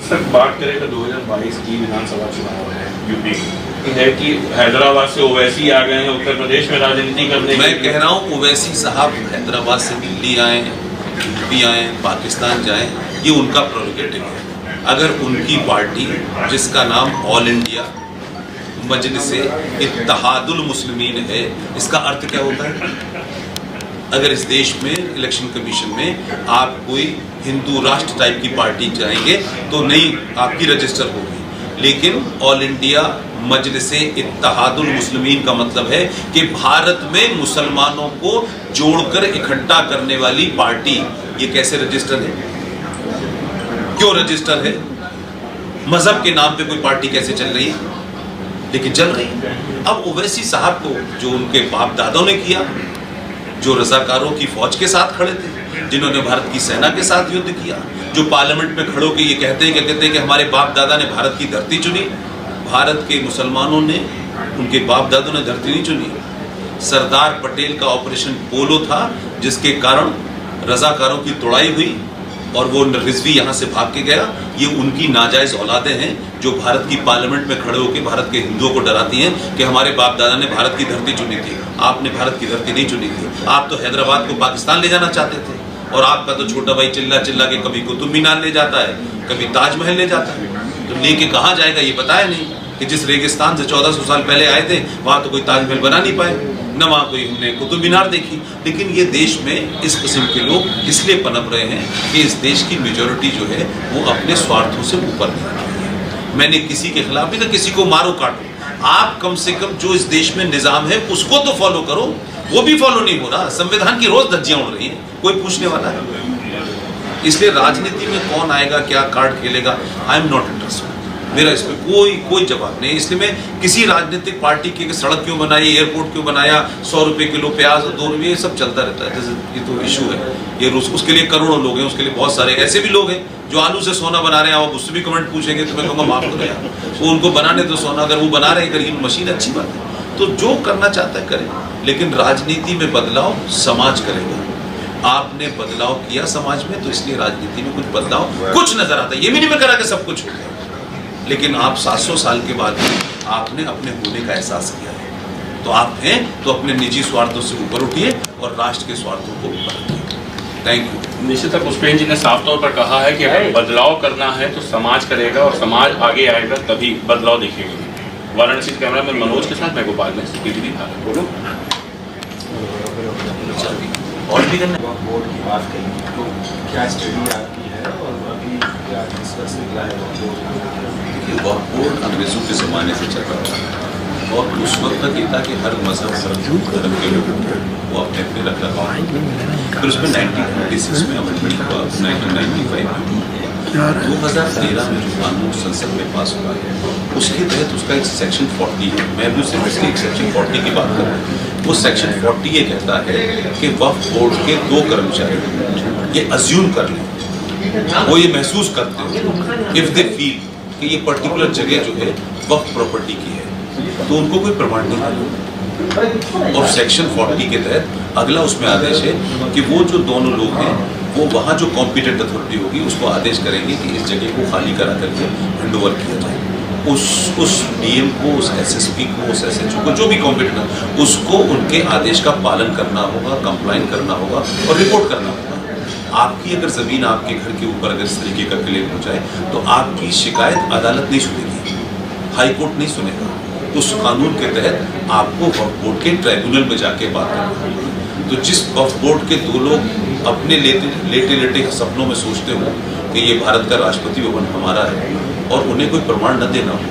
Sir बात करें तो 2022 की विधानसभा चुनाव है यूपी है कि हैदराबाद से ओवैसी आ गए हैं उत्तर प्रदेश में राजनीति करने। मैं कह रहा हूँ ओवैसी साहब हैदराबाद से दिल्ली आए, यूपी आए, पाकिस्तान जाएं, ये उनका प्रोरोगेटिव है। अगर उनकी पार्टी जिसका नाम ऑल इंडिया मजलिसे इत्तेहादुल मुस्लिमीन है, इसका अर्थ क्या होता है? अगर इस देश में इलेक्शन कमीशन में आप कोई हिंदू राष्ट्र टाइप की पार्टी जाएंगे तो नहीं आपकी रजिस्टर होगी, लेकिन ऑल इंडिया मजलिसे इत्तेहादुल मुस्लिमीन का मतलब है कि भारत में मुसलमानों को जोड़कर इकट्ठा करने वाली पार्टी। ये कैसे रजिस्टर है? क्यों रजिस्टर है? मजहब के नाम पे कोई पार्टी कैसे चल रही है? लेकिन चल रही है। अब ओवैसी साहब को जो उनके बाप दादों ने किया, जो रजाकारों की फौज के साथ खड़े थे, जिन्होंने भारत की सेना के साथ युद्ध किया, जो पार्लियामेंट में खड़े होकर ये कहते हैं कि हमारे बाप दादा ने भारत की धरती चुनी। भारत के मुसलमानों ने, उनके बाप दादों ने धरती नहीं चुनी। सरदार पटेल का ऑपरेशन पोलो था जिसके कारण रजाकारों की तोड़ाई हुई और वो रिजवी यहाँ से भाग के गया। ये उनकी नाजायज औलादें हैं जो भारत की पार्लियामेंट में खड़े होकर भारत के हिंदुओं को डराती हैं कि हमारे बाप दादा ने भारत की धरती चुनी थी। आपने भारत की धरती नहीं चुनी थी। आप तो हैदराबाद को पाकिस्तान ले जाना चाहते थे, और आपका तो छोटा भाई चिल्ला चिल्ला के कभी कुतुब मीनार ले जाता है, कभी ताजमहल ले जाता है। तो लेके कहाँ जाएगा ये बताया नहीं कि जिस रेगिस्तान से 1400 साल पहले आए थे वहाँ तो कोई ताजमहल बना नहीं पाए, न वहाँ कोई हमने कुतुब मीनार देखी। लेकिन ये देश में इस किस्म के लोग इसलिए पनप रहे हैं कि इस देश की मेजॉरिटी जो है वो अपने स्वार्थों से ऊपर है। मैंने किसी के खिलाफ नहीं, तो किसी को मारो काटो, आप कम से कम जो इस देश में निजाम है उसको तो फॉलो करो। वो भी फॉलो नहीं हो रहा। संविधान की रोज धज्जियां उड़ रही हैं, कोई पूछने वाला है? इसलिए राजनीति में कौन आएगा, क्या कार्ड खेलेगा, आई एम नॉट इंटरेस्टेड। मेरा इसमें कोई जवाब नहीं। इसलिए मैं किसी राजनीतिक पार्टी की सड़क क्यों बनाई, एयरपोर्ट क्यों बनाया, 100 रुपए किलो प्याज, 2 रुपये, ये सब चलता रहता है। ये तो इशू है, ये उसके लिए करोड़ों लोग हैं, उसके लिए बहुत सारे ऐसे भी लोग हैं जो आलू से सोना बना रहे हैं। आप उससे भी कमेंट पूछेंगे तो मैं कहूँगा माफ करो यार, वो उनको बनाने दो सोना। अगर वो बना रहे हैं गरीब मशीन, अच्छी बात है। तो जो करना चाहता है करे, लेकिन राजनीति में बदलाव समाज करेगा। आपने बदलाव किया समाज में, तो इसलिए राजनीति में कुछ बदलाव कुछ नजर आता है। ये भी नहीं मैं करा कि सब कुछ हो गया, लेकिन आप 700 साल के बाद आपने अपने होने का एहसास किया है। तो आप हैं तो अपने निजी स्वार्थों से ऊपर उठिए और राष्ट्र के स्वार्थों को ऊपर रखिए। Thank you. निश्चित तक पुष्पेंद्र जी ने साफ तौर पर कहा है कि अगर बदलाव करना है तो समाज करेगा और समाज आगे आएगा तभी बदलाव दिखेगा। वाराणसी से कैमरामैन मनोज के साथ मैं गोपाल में पीटीवी भारत। बोलो और भी करना बोर्ड की बात करेंगे तो क्या स्टडी आपकी है और अभी क्या डिस्कस निकला है देखिए, वक्फ बोर्ड अंग्रेजों के ज़माने से चल रहा था और उस वक्त तक ये था कि हर मजहब धर्म के लोग वो अपने अपने रख रखा। फिर उसमें 1996 में अमेंडमेंट हुआ, 1995 में 2013 में जो कानून संसद में पास हुआ है उसके तहत उसका एक सेक्शन 40 है। मैं भी सिर्फ इसके एक सेक्शन 40 की बात कर रहा हूँ। वो सेक्शन 40 ये कहता है कि वक्फ बोर्ड के 2 कर्मचारी ये अज्यूम कर लें, वो ये महसूस करते हो इफ दे फील कि ये पर्टिकुलर जगह जो है वक्फ प्रॉपर्टी की है, तो उनको कोई प्रमाण नहीं है। और सेक्शन 40 के तहत अगला उसमें आदेश है कि वो जो दोनों लोग हैं वो वहाँ जो कॉम्पिटेंट अथॉरिटी होगी उसको आदेश करेंगे कि इस जगह को खाली करा करके हैंडओवर किया जाए। उस डीएम को, उस एसएसपी को, उस एसएचओ को, जो भी कॉम्पिटेंट है उसको उनके आदेश का पालन करना होगा, कंप्लाइन करना होगा और रिपोर्ट करना होगा। आपकी अगर ज़मीन आपके घर के ऊपर अगर इस तरीके का क्लेम हो जाए तो आपकी शिकायत अदालत नहीं सुनेगी, हाई कोर्ट नहीं सुनेगा। उस कानून के तहत आपको वक्फ बोर्ड के ट्राइब्यूनल में जाके बात करना होगी। तो जिस वक्फ बोर्ड के 2 लोग अपने लेटे सपनों में सोचते हो कि ये भारत का राष्ट्रपति भवन हमारा है और उन्हें कोई प्रमाण न देना हो,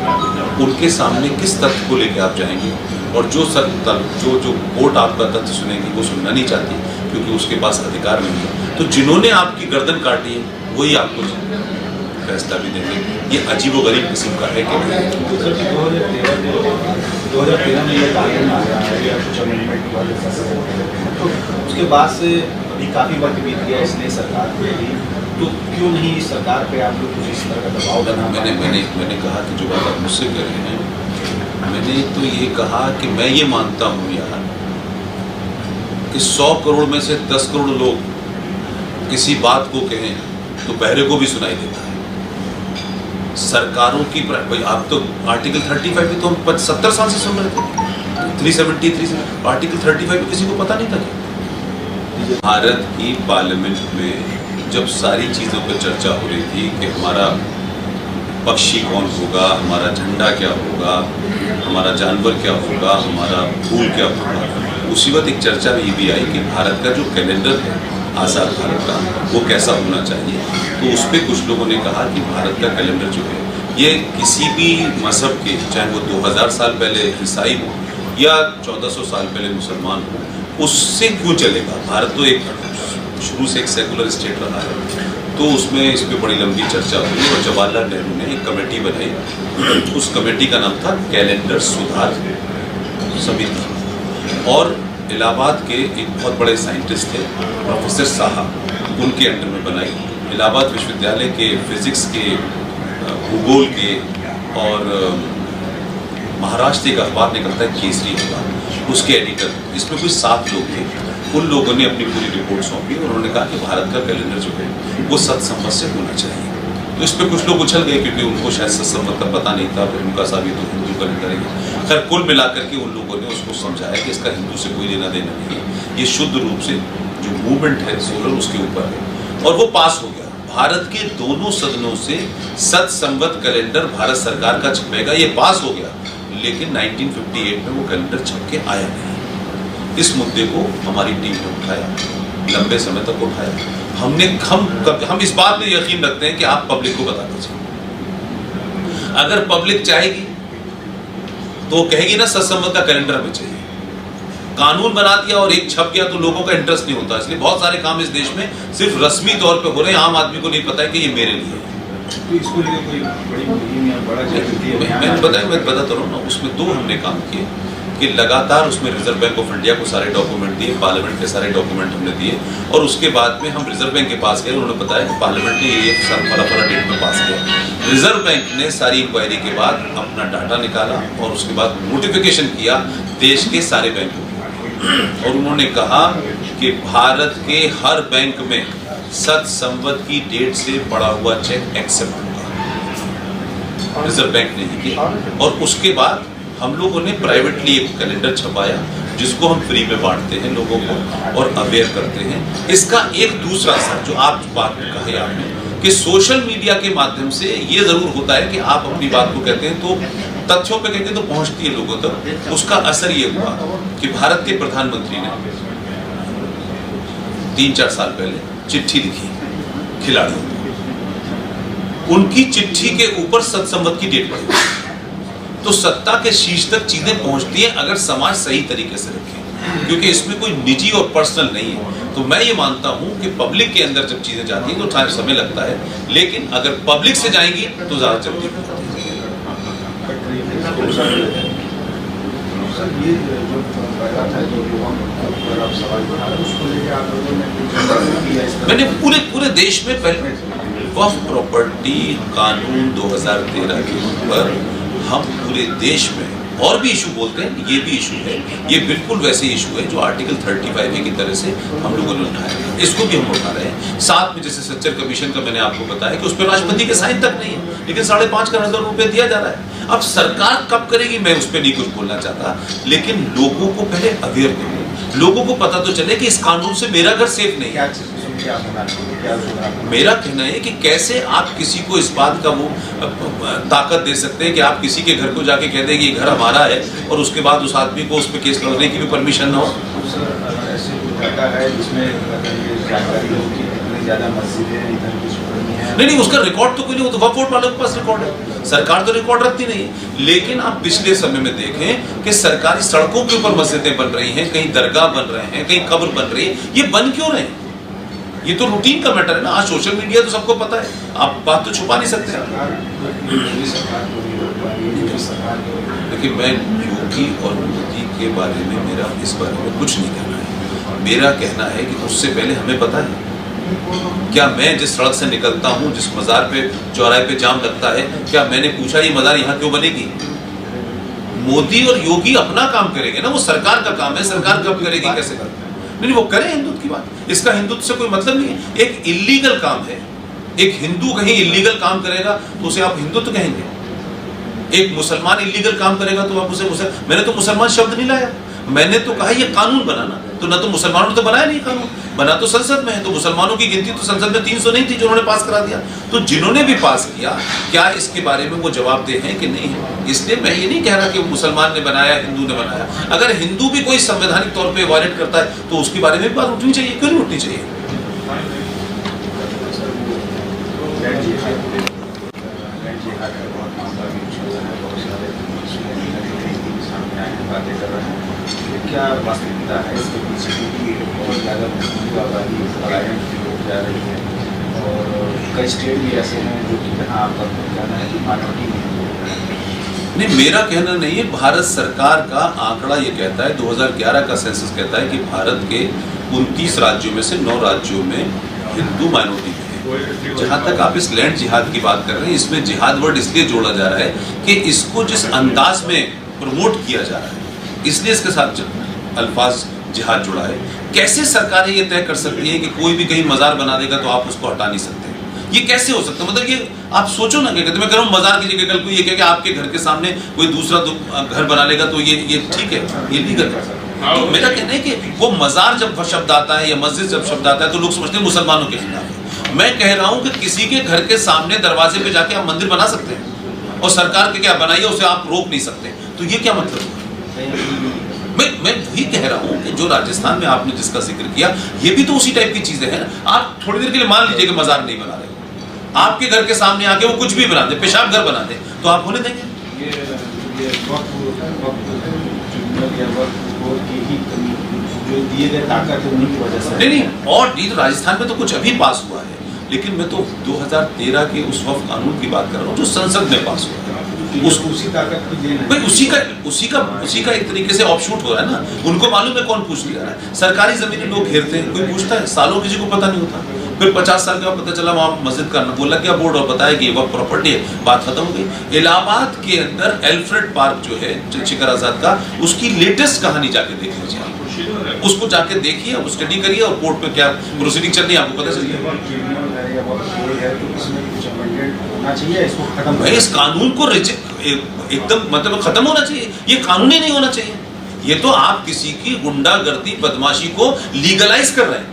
उनके सामने किस तथ्य को लेकर आप जाएंगे? और जो कोर्ट आपका तथ्य सुनेगी वो सुनना नहीं चाहती क्योंकि उसके पास अधिकार नहीं है। तो जिन्होंने आपकी गर्दन काटी है वही आपको फैसला भी देंगे। ये अजीबोगरीब किस्म का है कि 2013 में ये कानून आया है, कुछ अमेंडमेंट हुआ, तो उसके बाद से अभी काफ़ी वक्त बीत गया इसलिए सरकार पे भी, तो क्यों नहीं इस सरकार पे आप लोग कुछ इस तरह का दबाव बना? मैंने कहा कि जो बात आप मुझसे कर रहे हैं, मैंने तो ये कहा कि मैं ये मानता हूँ यार कि 100 करोड़ में से 10 करोड़ लोग किसी बात को कहें तो बहरे को भी सुनाई देता है। सरकारों की भाई आप तो आर्टिकल 35 भी तो हम 70 साल से सुन रहे थे, 373 आर्टिकल 35 किसी को पता नहीं था क्या? भारत की पार्लियामेंट में जब सारी चीज़ों पर चर्चा हो रही थी कि हमारा पक्षी कौन होगा, हमारा झंडा क्या होगा, हमारा जानवर क्या होगा, हमारा फूल क्या होगा, उसी वक्त एक चर्चा ये भी आई कि भारत का जो कैलेंडर है आज़ाद भारत का वो कैसा होना चाहिए। तो उस पर कुछ लोगों ने कहा कि भारत का कैलेंडर जो है ये किसी भी मज़हब के, चाहे वो 2000 साल पहले ईसाई हो या 1400 साल पहले मुसलमान हो, उससे क्यों चलेगा? भारत तो एक शुरू से एक सेकुलर स्टेट रहा है। तो उसमें इस पर बड़ी लंबी चर्चा हुई और जवाहरलाल नेहरू ने एक कमेटी बनाई। उस कमेटी का नाम था कैलेंडर सुधार समिति, और इलाहाबाद के एक बहुत बड़े साइंटिस्ट थे प्रोफेसर साहब, उनके अंडर में बनाई। इलाहाबाद विश्वविद्यालय के फिजिक्स के, भूगोल के और महाराष्ट्र का अखबार निकलता है केसरी अखबार, उसके एडिटर, इसमें कुछ 7 लोग थे। उन लोगों ने अपनी पूरी रिपोर्ट सौंपी और उन्होंने कहा कि भारत का कैलेंडर जो है वो सत्संगत से होना चाहिए। तो इस पर कुछ लोग उछल गए क्योंकि उनको शायद सत्संगत का पता नहीं था, फिर उनका साबित तो हिंदू कैलेंडर है। खैर कुल मिलाकर के उन लोगों ने उसको समझाया कि इसका हिंदू से कोई लेना देना नहीं है, ये शुद्ध रूप से जो मूवमेंट है सोलर उसके ऊपर है, और वो पास हो गया। भारत के दोनों सदनों से सत्संवत कैलेंडर भारत सरकार का छपेगा, ये पास हो गया, लेकिन 1958 में वो कैलेंडर छप के आया नहीं। इस मुद्दे को हमारी टीम ने उठाया, लंबे समय तक उठाया। हम इस बात में यकीन रखते हैं कि आप पब्लिक को बता दीजिए। अगर पब्लिक चाहेगी तो कहेगी ना सत्संवत का कैलेंडर हमें चाहिए। कानून बना दिया और एक छप गया तो लोगों का इंटरेस्ट नहीं होता, इसलिए बहुत सारे काम इस देश में सिर्फ रस्मी तौर पे हो रहे हैं, आम आदमी को नहीं पता है कि ये मेरे लिए है। तो इसको लेकर कोई बड़ी मुहिम या बड़ा मैं बताता रहा हूँ ना, उसमें 2 हमने काम किए कि लगातार उसमें रिजर्व बैंक ऑफ इंडिया को सारे डॉक्यूमेंट दिए, पार्लियामेंट के सारे डॉक्यूमेंट हमने दिए, और उसके बाद में हम रिजर्व बैंक के पास गए, उन्होंने बताया कि पार्लियामेंट ने ये फला डेट में पास किया। रिजर्व बैंक ने सारी इंक्वायरी के बाद अपना डाटा निकाला और उसके बाद नोटिफिकेशन किया देश के सारे बैंकों को, और उन्होंने कहा कि भारत के हर बैंक में सत्संवत की डेट से पड़ा हुआ चेक एक्सेप्ट होगा। रिजर्व बैंक ने ही किया, और उसके बाद हम लोगों ने प्राइवेटली एक कैलेंडर छपाया जिसको हम फ्री में बांटते हैं लोगों को और अवेयर करते हैं। इसका एक दूसरा असर जो आप बात कहे आपने कि सोशल मीडिया के माध्यम से ये जरूर होता है कि आप अपनी बात को कहते हैं तो तथ्यों पे कहते हैं तो पहुंचती है लोगों तक। उसका असर ये हुआ कि भारत के प्रधानमंत्री ने 3-4 साल पहले चिट्ठी लिखी खिलाड़ियों को, उनकी चिट्ठी के ऊपर सत्संवत की डेट पड़ी। तो सत्ता के शीर्ष तक चीजें पहुंचती हैं अगर समाज सही तरीके से रखे, क्योंकि इसमें कोई निजी और पर्सनल नहीं है। तो मैं ये मानता हूं कि पब्लिक के अंदर जब चीजें जाती हैं तो समय लगता है, लेकिन अगर पब्लिक से जाएंगी तो ज्यादा जल्दी पहुंचती है। मैंने पूरे देश में पहले वक्फ प्रॉपर्टी कानून 2013 के ऊपर हम पूरे देश में और भी इशू बोलते हैं, ये भी इशू है, ये बिल्कुल वैसे इशू है जो आर्टिकल 35A की तरह से हम लोगों ने उठाया, इसको भी हम उठा रहे हैं। साथ में जैसे सच्चर कमीशन का मैंने आपको बताया कि उस पर राष्ट्रपति के साइन तक नहीं है, लेकिन 5.5 करोड़ रुपए दिया जा रहा है। अब सरकार कब करेगी मैं उस पर नहीं कुछ बोलना चाहता, लेकिन लोगों को पहले अवेयर करो, लोगों को पता तो चले कि इस कानून से मेरा घर सेफ नहीं है। मेरा कहना है कि कैसे आप किसी को इस बात का वो ताकत दे सकते हैं कि आप किसी के घर को जाके कह दें कि ये घर हमारा है और उसके बाद उस आदमी को उस पर केस लड़ने की भी परमिशन ना हो। नहीं, उसका रिकॉर्ड तो कोई नहीं, तो वक्फ बोर्ड वालों के पास रिकॉर्ड है, सरकार तो रिकॉर्ड रखती नहीं है। लेकिन आप पिछले समय में देखें कि सरकारी सड़कों के ऊपर मस्जिदें बन रही हैं, कहीं दरगाह बन रहे हैं, कहीं कब्र बन रही है। ये बन क्यों रहे हैं? ये तो रूटीन का मैटर है ना। आज सोशल मीडिया तो सबको पता है, आप बात तो छुपा नहीं सकते। लेकिन मैं योगी और मोदी के बारे में मेरा इस बारे में कुछ नहीं कहना है। मेरा कहना है कि उससे पहले हमें पता है क्या मैं जिस सड़क से निकलता हूँ, जिस मज़ार पे चौराहे पे जाम लगता है, क्या मैंने पूछा ये मज़ार यहाँ क्यों बनेगी? मोदी और योगी अपना काम करेंगे ना, वो सरकार का काम है, सरकार कब करेगी, कैसे करेगी? नहीं, वो करें हिंदुत्व की बात, इसका हिंदुत्व से कोई मतलब नहीं है। एक इलीगल काम है एक हिंदू कहीं इलीगल काम करेगा तो उसे आप हिंदुत्व कहेंगे, एक मुसलमान इलीगल काम करेगा तो आप उसे मैंने तो मुसलमान शब्द नहीं लाया, मैंने तो कहा ये कानून बनाना, तो ना तो मुसलमानों ने तो बनाया नहीं कानून, बना तो संसद में है, तो मुसलमानों की गिनती तो संसद में 300 नहीं थी जो उन्होंने पास करा दिया। तो जिन्होंने भी पास किया, क्या इसके बारे में वो जवाबदेह हैं कि नहीं है? इसलिए मैं ये नहीं कह रहा कि मुसलमान ने बनाया, हिंदू ने बनाया। अगर हिंदू भी कोई संवैधानिक तौर पर वायलेट करता है तो उसके बारे में भी बात उठनी चाहिए, क्यों नहीं उठनी चाहिए? क्या वास्तविकता है इसके पीछे, क्योंकि बहुत ज़्यादा पलायन की लोग जा रही है और कई स्टेट भी ऐसे हैं जो कि जहाँ आपका कहना है कि माइनॉरिटी नहीं, मेरा कहना नहीं है, भारत सरकार का आंकड़ा ये कहता है, 2011 का सेंसस कहता है कि भारत के 29 राज्यों में से 9 राज्यों में हिंदू माइनॉरिटी है। जहाँ तक आप इस लैंड जिहाद की बात कर रहे हैं, इसमें जिहाद वर्ड इसलिए जोड़ा जा रहा है कि इसको जिस अंदाज में प्रमोट किया जा रहा है इसलिए इसके साथ अल्फाज जिहाद जुड़ा है। कैसे सरकारें ये तय कर सकती है कि कोई भी कहीं मजार बना देगा तो आप उसको हटा नहीं सकते? ये कैसे हो सकता है? मतलब ये आप सोचो ना, क्या कहते मैं कह रहा हूँ मजार की जगह कल को ये कह कि आपके घर के सामने कोई दूसरा घर बना लेगा तो ये ठीक है, ये लीगल है। तो मेरा कहना है कि वो मजार जब शब्द आता है या मस्जिद जब शब्द आता है तो लोग समझते हैं मुसलमानों के खिलाफ है। मैं कह रहा हूँ कि किसी के घर के सामने दरवाजे पे जाके आप मंदिर बना सकते हैं और सरकार के क्या बनाइए उसे आप रोक नहीं सकते, तो ये क्या मतलब है? मैं वही कह रहा हूँ कि जो राजस्थान में आपने जिसका जिक्र किया ये भी तो उसी टाइप की चीजें हैं। आप थोड़ी देर के लिए मान लीजिए कि मजार नहीं बना रहे, आपके घर के सामने आके वो कुछ भी बना दे, पेशाब घर बना दे, तो आप होने देंगे? नहीं, और नहीं, तो राजस्थान में तो कुछ अभी पास हुआ है, लेकिन मैं तो 2013 के उस वक्त कानून की बात कर रहा हूँ जो संसद में पास हुआ है। उसी ताकत भाई उसी का एक तरीके से ऑफशूट हो रहा है ना। उनको मालूम है कौन पूछ लिया रहा है। सरकारी जमीनें लोग घेरते हैं, कोई पूछता है? सालों किसी को पता नहीं होता, फिर 50 साल के बाद पता चला वहाँ मस्जिद का वो लग गया बोर्ड और बताया कि वह प्रॉपर्टी है, बात खत्म हो गई। इलाहाबाद के अंदर एल्फ्रेड पार्क जो है चंद्रशेखर आजाद का, उसकी लेटेस्ट कहानी जाके देख लीजिए आप, उसको जाके देखिए, आप स्टडी करिए और कोर्ट में क्या प्रोसीडिंग चल रही है आपको पता चलिए। भाई इस कानून को एकदम मतलब खत्म होना चाहिए, ये कानून ही नहीं होना चाहिए। ये तो आप किसी की गुंडागर्दी बदमाशी को लीगलाइज कर रहे हैं।